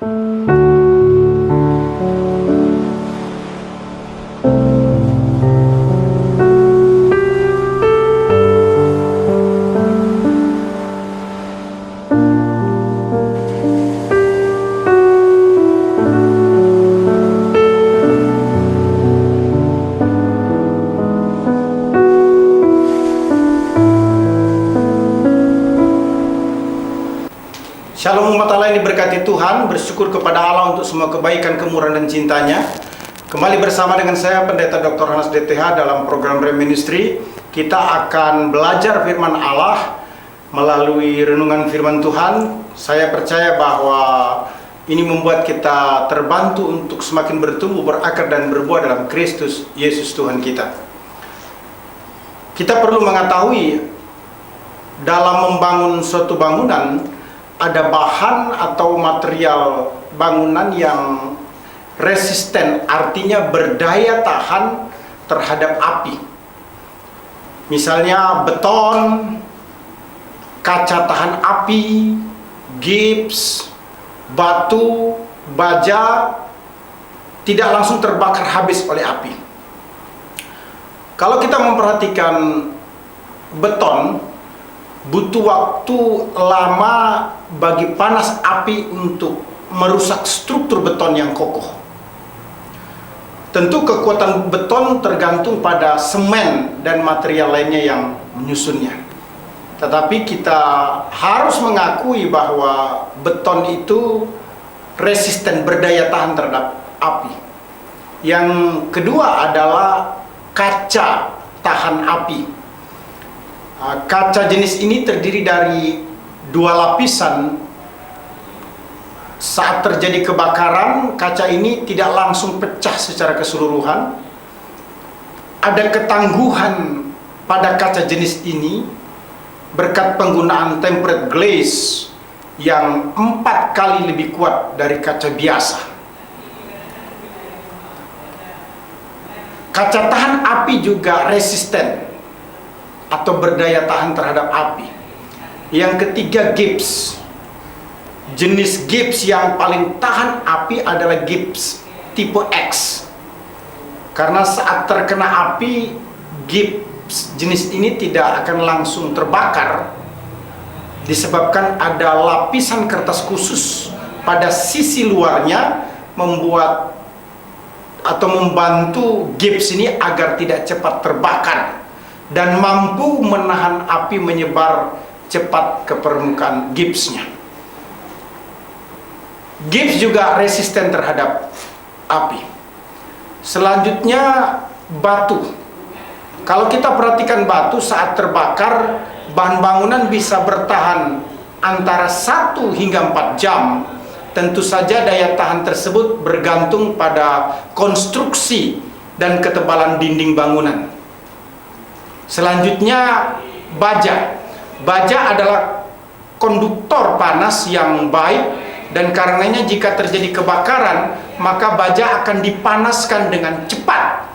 Shalom umat Allah yang diberkati Tuhan, bersyukur kepada Allah untuk semua kebaikan, kemurahan dan cintanya. Kembali bersama dengan saya Pendeta Dr. Hanas DTH dalam program Rem Ministry. Kita akan belajar firman Allah melalui renungan firman Tuhan. Saya percaya bahwa ini membuat kita terbantu untuk semakin bertumbuh, berakar dan berbuah dalam Kristus Yesus Tuhan kita. Kita perlu mengetahui dalam membangun suatu bangunan ada bahan atau material bangunan yang resisten, artinya berdaya tahan terhadap api. Misalnya beton, kaca tahan api, gips, batu, baja tidak langsung terbakar habis oleh api. Kalau kita memperhatikan beton, butuh waktu lama bagi panas api untuk merusak struktur beton yang kokoh. Tentu kekuatan beton tergantung pada semen dan material lainnya yang menyusunnya. Tetapi kita harus mengakui bahwa beton itu resisten, berdaya tahan terhadap api. Yang kedua adalah kaca tahan api. Kaca jenis ini terdiri dari dua lapisan. Saat terjadi kebakaran, kaca ini tidak langsung pecah secara keseluruhan. Ada ketangguhan pada kaca jenis ini berkat penggunaan tempered glaze yang 4 kali lebih kuat dari kaca biasa. Kaca tahan api juga resisten atau berdaya tahan terhadap api. Yang ketiga, gips. Jenis gips yang paling tahan api adalah gips tipe X. Karena saat terkena api, gips jenis ini tidak akan langsung terbakar, disebabkan ada lapisan kertas khusus pada sisi luarnya membuat atau membantu gips ini agar tidak cepat terbakar dan mampu menahan api menyebar cepat ke permukaan gipsnya. Gips juga resisten terhadap api. Selanjutnya, batu. Kalau kita perhatikan batu saat terbakar, bahan bangunan bisa bertahan antara 1 hingga 4 jam. Tentu saja daya tahan tersebut bergantung pada konstruksi dan ketebalan dinding bangunan. Selanjutnya, baja. Baja adalah konduktor panas yang baik, dan karenanya jika terjadi kebakaran, maka baja akan dipanaskan dengan cepat.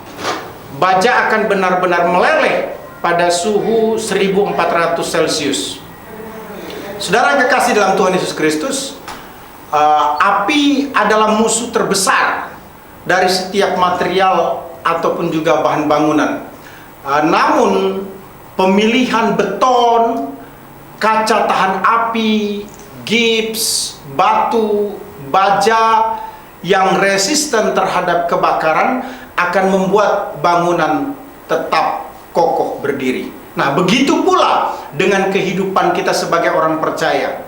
Baja akan benar-benar meleleh pada suhu 1400 Celcius. Saudara kekasih dalam Tuhan Yesus Kristus, api adalah musuh terbesar dari setiap material ataupun juga bahan bangunan. Namun pemilihan beton, kaca tahan api, gips, batu, baja yang resisten terhadap kebakaran akan membuat bangunan tetap kokoh berdiri. Nah, begitu pula dengan kehidupan kita sebagai orang percaya.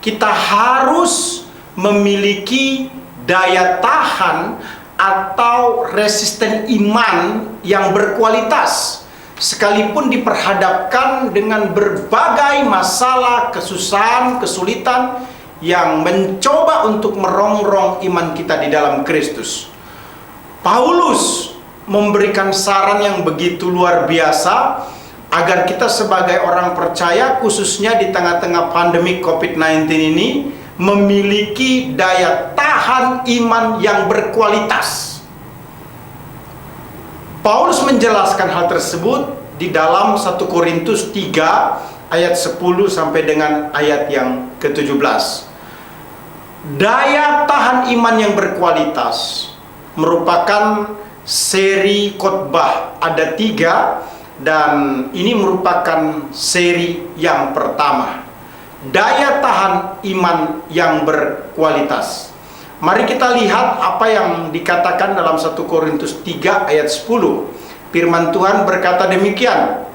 Kita harus memiliki daya tahan atau resisten iman yang berkualitas, sekalipun diperhadapkan dengan berbagai masalah, kesusahan, kesulitan yang mencoba untuk merongrong iman kita di dalam Kristus. Paulus memberikan saran yang begitu luar biasa agar kita sebagai orang percaya, khususnya di tengah-tengah pandemi COVID-19 ini, memiliki daya tahan iman yang berkualitas. Paulus menjelaskan hal tersebut di dalam 1 Korintus 3 ayat 10 sampai dengan ayat yang ke-17. Daya tahan iman yang berkualitas merupakan seri khotbah, ada 3, dan ini merupakan seri yang pertama. Daya tahan iman yang berkualitas. Mari kita lihat apa yang dikatakan dalam 1 Korintus 3 ayat 10. Firman Tuhan berkata demikian: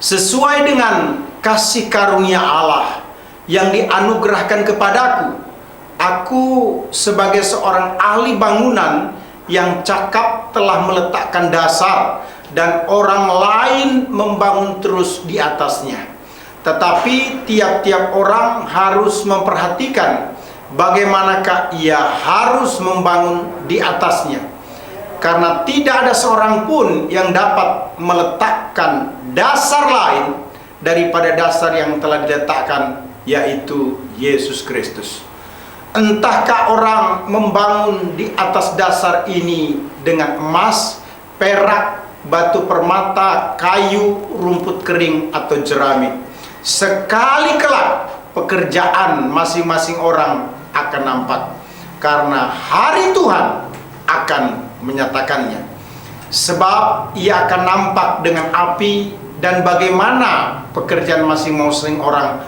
sesuai dengan kasih karunia Allah yang dianugerahkan kepadaku, aku sebagai seorang ahli bangunan yang cakap telah meletakkan dasar, dan orang lain membangun terus di atasnya. Tetapi tiap-tiap orang harus memperhatikan bagaimanakah ia harus membangun di atasnya. Karena tidak ada seorang pun yang dapat meletakkan dasar lain daripada dasar yang telah diletakkan, yaitu Yesus Kristus. Entahkah orang membangun di atas dasar ini dengan emas, perak, batu permata, kayu, rumput kering, atau jerami. Sekali kelak pekerjaan masing-masing orang akan nampak, karena hari Tuhan akan menyatakannya. Sebab ia akan nampak dengan api, dan bagaimana pekerjaan masing-masing orang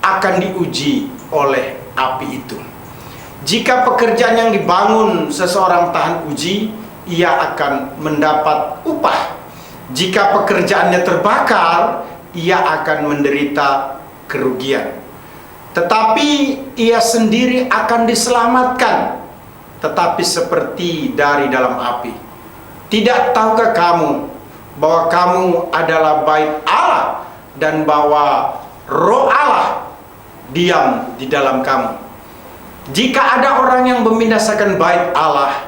akan diuji oleh api itu. Jika pekerjaan yang dibangun seseorang tahan uji, ia akan mendapat upah. Jika pekerjaannya terbakar, ia akan menderita kerugian. Tetapi ia sendiri akan diselamatkan, tetapi seperti dari dalam api. Tidak tahukah kamu bahwa kamu adalah bait Allah, dan bahwa Roh Allah diam di dalam kamu? Jika ada orang yang membinasakan bait Allah,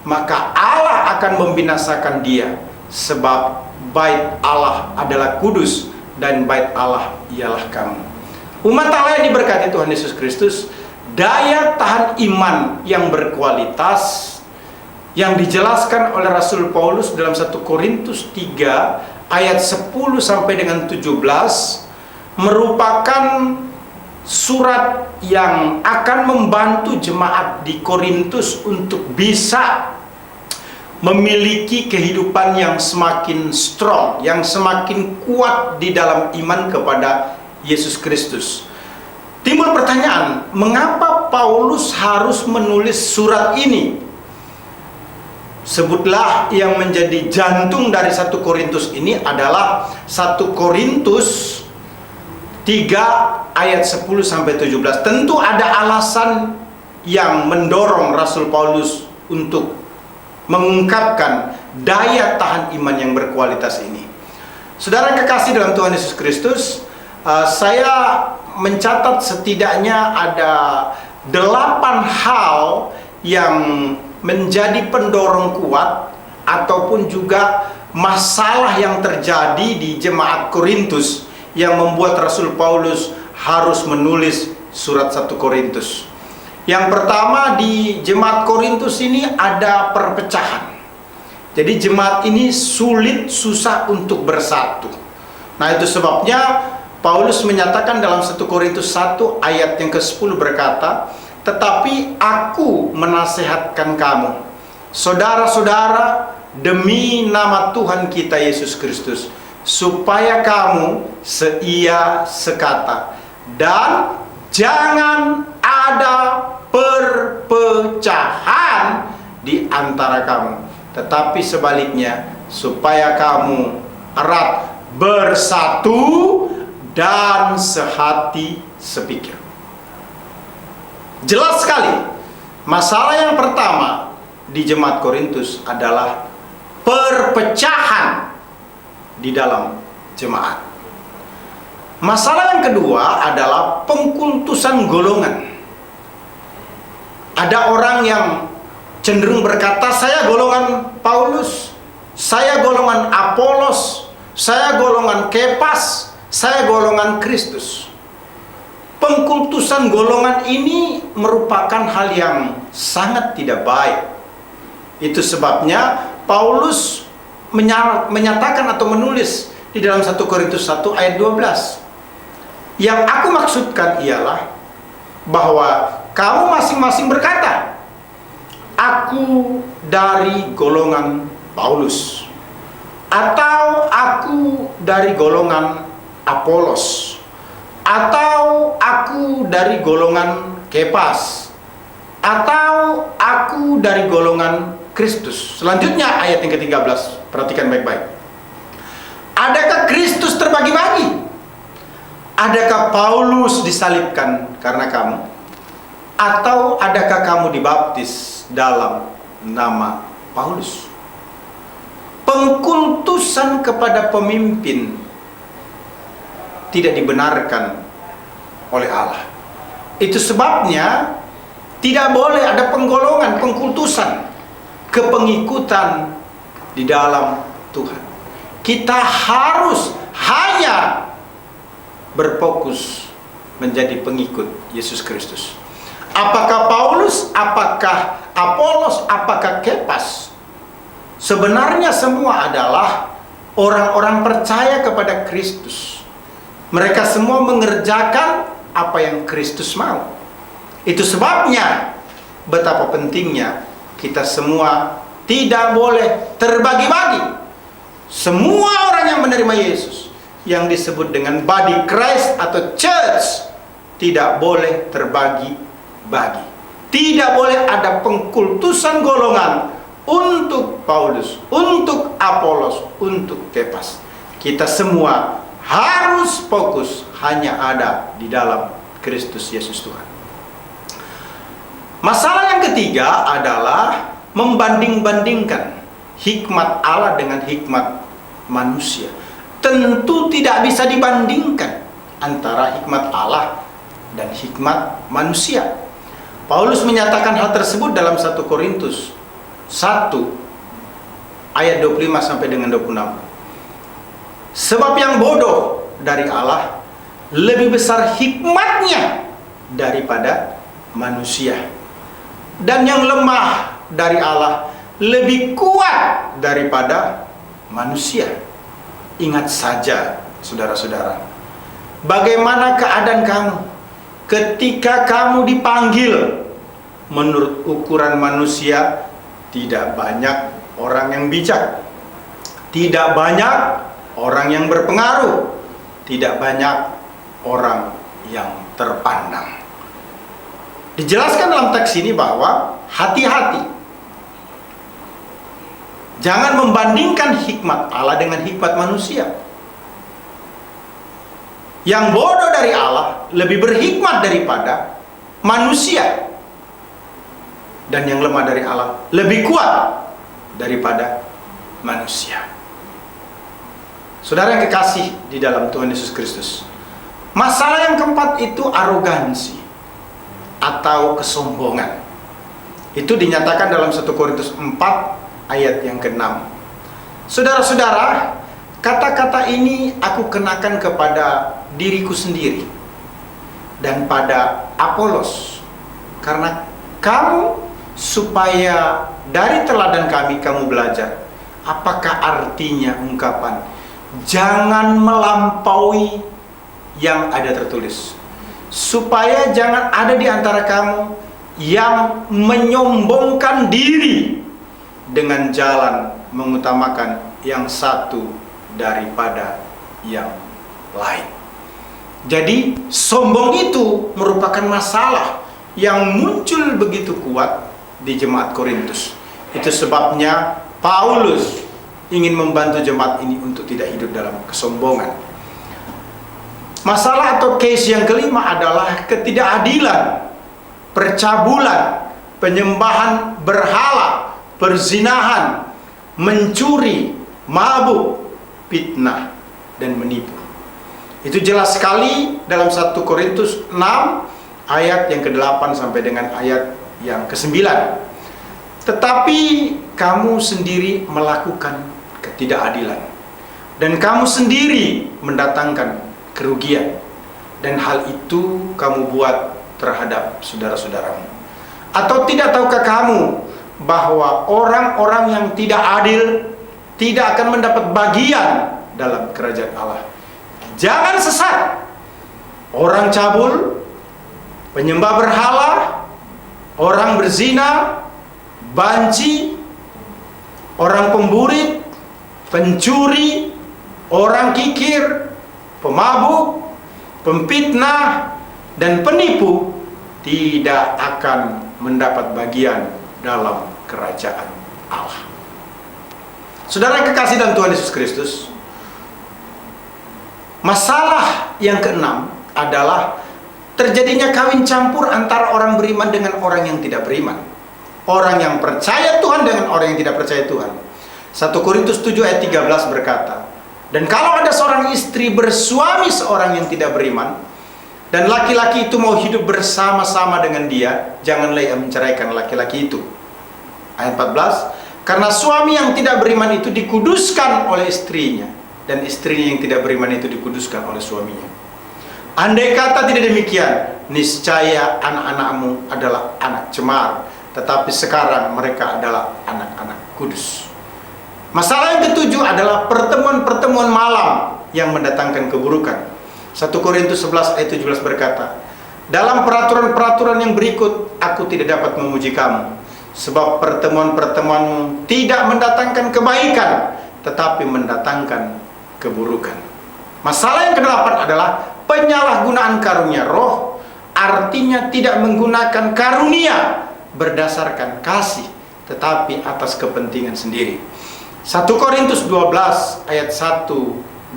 maka Allah akan membinasakan dia, sebab bait Allah adalah kudus, dan bait Allah ialah kamu. Umat Allah yang diberkati Tuhan Yesus Kristus, daya tahan iman yang berkualitas yang dijelaskan oleh Rasul Paulus dalam 1 Korintus 3 ayat 10 sampai dengan 17 merupakan surat yang akan membantu jemaat di Korintus untuk bisa memiliki kehidupan yang semakin strong, yang semakin kuat di dalam iman kepada Yesus Kristus. Timbul pertanyaan, mengapa Paulus harus menulis surat ini? Sebutlah yang menjadi jantung dari 1 Korintus ini adalah 1 Korintus 3 ayat 10 sampai 17. Tentu ada alasan yang mendorong Rasul Paulus untuk mengungkapkan daya tahan iman yang berkualitas ini. Saudara kekasih dalam Tuhan Yesus Kristus, saya mencatat setidaknya ada 8 hal yang menjadi pendorong kuat ataupun juga masalah yang terjadi di jemaat Korintus yang membuat Rasul Paulus harus menulis surat 1 Korintus. Yang pertama, di jemaat Korintus ini ada perpecahan. Jadi jemaat ini susah untuk bersatu. Nah, itu sebabnya Paulus menyatakan dalam 1 Korintus 1 ayat yang ke-10 berkata, "Tetapi aku menasehatkan kamu, saudara-saudara, demi nama Tuhan kita Yesus Kristus, supaya kamu seia sekata, dan jangan ada perpecahan di antara kamu, tetapi sebaliknya, supaya kamu erat bersatu dan sehati sepikir." Jelas sekali, masalah yang pertama di jemaat Korintus adalah perpecahan di dalam jemaat. Masalah yang kedua adalah pengkultusan golongan. Ada orang yang cenderung berkata, saya golongan Paulus, saya golongan Apolos, saya golongan Kepas, saya golongan Kristus. Pengkultusan golongan ini merupakan hal yang sangat tidak baik. Itu sebabnya Paulus menyatakan atau menulis di dalam 1 Korintus 1 ayat 12. Yang aku maksudkan ialah bahwa kamu masing-masing berkata, aku dari golongan Paulus, atau aku dari golongan Apolos, atau aku dari golongan Kepas, atau aku dari golongan Kristus. Selanjutnya ayat yang ke-13, perhatikan baik-baik. Adakah Kristus terbagi-bagi? Adakah Paulus disalibkan karena kamu? Atau adakah kamu dibaptis dalam nama Paulus? Pengkultusan kepada pemimpin tidak dibenarkan oleh Allah. Itu sebabnya tidak boleh ada penggolongan, pengkultusan, kepengikutan di dalam Tuhan. Kita harus hanya berfokus menjadi pengikut Yesus Kristus. Apakah Paulus, apakah Apolos, apakah Kepas, sebenarnya semua adalah orang-orang percaya kepada Kristus. Mereka semua mengerjakan apa yang Kristus mau. Itu sebabnya betapa pentingnya kita semua tidak boleh terbagi-bagi. Semua orang yang menerima Yesus, yang disebut dengan body Christ atau church, tidak boleh terbagi-bagi. Tidak boleh ada pengkultusan golongan untuk Paulus, untuk Apolos, untuk Kepas. Kita semua harus fokus hanya ada di dalam Kristus Yesus Tuhan. Masalah yang ketiga adalah membanding-bandingkan hikmat Allah dengan hikmat manusia. Tentu tidak bisa dibandingkan antara hikmat Allah dan hikmat manusia. Paulus menyatakan hal tersebut dalam 1 Korintus 1 ayat 25 sampai dengan 26. Sebab yang bodoh dari Allah lebih besar hikmatnya daripada manusia, dan yang lemah dari Allah lebih kuat daripada manusia. Ingat saja, saudara-saudara, bagaimana keadaan kamu ketika kamu dipanggil. Menurut ukuran manusia, tidak banyak orang yang bijak, tidak banyak orang yang berpengaruh, tidak banyak orang yang terpandang. Dijelaskan dalam teks ini bahwa hati-hati, jangan membandingkan hikmat Allah dengan hikmat manusia. Yang bodoh dari Allah lebih berhikmat daripada manusia, dan yang lemah dari Allah lebih kuat daripada manusia. Saudara yang kekasih di dalam Tuhan Yesus Kristus, masalah yang keempat itu arogansi atau kesombongan. Itu dinyatakan dalam 1 Korintus 4 ayat yang ke-6. Saudara-saudara, kata-kata ini aku kenakan kepada diriku sendiri dan pada Apolos, karena kamu, supaya dari teladan kami kamu belajar apakah artinya ungkapan jangan melampaui yang ada tertulis, supaya jangan ada di antara kamu yang menyombongkan diri dengan jalan mengutamakan yang satu daripada yang lain. Jadi sombong itu merupakan masalah yang muncul begitu kuat di jemaat Korintus. Itu sebabnya Paulus ingin membantu jemaat ini untuk tidak hidup dalam kesombongan. Masalah atau case yang kelima adalah ketidakadilan, percabulan, penyembahan berhala, perzinahan, mencuri, mabuk, fitnah, dan menipu. Itu jelas sekali dalam 1 Korintus 6 ayat yang ke-8 sampai dengan ayat yang ke-9. Tetapi kamu sendiri melakukan ketidakadilan, dan kamu sendiri mendatangkan kerugian, dan hal itu kamu buat terhadap saudara-saudaramu. Atau tidak tahukah kamu bahwa orang-orang yang tidak adil tidak akan mendapat bagian dalam kerajaan Allah? Jangan sesat. Orang cabul, penyembah berhala, orang berzina, banci, orang pemburit, pencuri, orang kikir, pemabuk, pemfitnah, dan penipu tidak akan mendapat bagian dalam kerajaan Allah. Saudara yang kekasih dalam Tuhan Yesus Kristus, masalah yang keenam adalah terjadinya kawin campur antara orang beriman dengan orang yang tidak beriman. Orang yang percaya Tuhan dengan orang yang tidak percaya Tuhan. 1 Korintus 7 ayat 13 berkata, dan kalau ada seorang istri bersuami seorang yang tidak beriman, dan laki-laki itu mau hidup bersama-sama dengan dia, janganlah ia menceraikan laki-laki itu. Ayat 14, karena suami yang tidak beriman itu dikuduskan oleh istrinya, dan istrinya yang tidak beriman itu dikuduskan oleh suaminya. Andai kata tidak demikian, niscaya anak-anakmu adalah anak cemar, tetapi sekarang mereka adalah anak-anak kudus. Masalah yang ketujuh adalah pertemuan-pertemuan malam yang mendatangkan keburukan. 1 Korintus 11 ayat 17 berkata, dalam peraturan-peraturan yang berikut, aku tidak dapat memuji kamu, sebab pertemuan-pertemuanmu tidak mendatangkan kebaikan, tetapi mendatangkan keburukan. Masalah yang kedelapan adalah penyalahgunaan karunia roh, artinya tidak menggunakan karunia berdasarkan kasih, tetapi atas kepentingan sendiri. 1 Korintus 12 ayat 1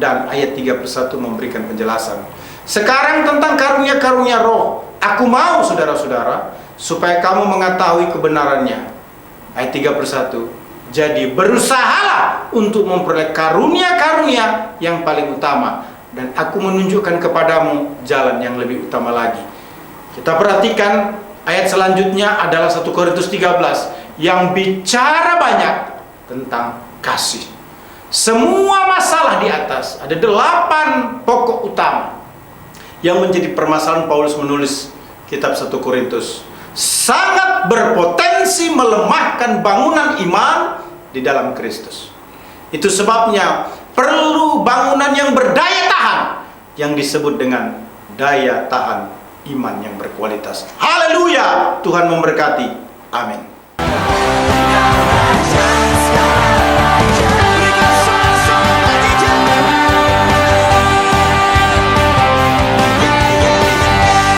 dan ayat 31 memberikan penjelasan. Sekarang tentang karunia-karunia roh, aku mau saudara-saudara, supaya kamu mengetahui kebenarannya. Ayat 31, jadi berusahalah untuk memperoleh karunia-karunia yang paling utama, dan aku menunjukkan kepadamu jalan yang lebih utama lagi. Kita perhatikan ayat selanjutnya adalah 1 Korintus 13 yang bicara banyak tentang kasih. Semua masalah di atas, ada 8 pokok utama yang menjadi permasalahan Paulus menulis kitab 1 Korintus. Sangat berpotensi melemahkan bangunan iman di dalam Kristus. Itu sebabnya perlu bangunan yang berdaya tahan, yang disebut dengan daya tahan iman yang berkualitas. Haleluya! Tuhan memberkati. Amin.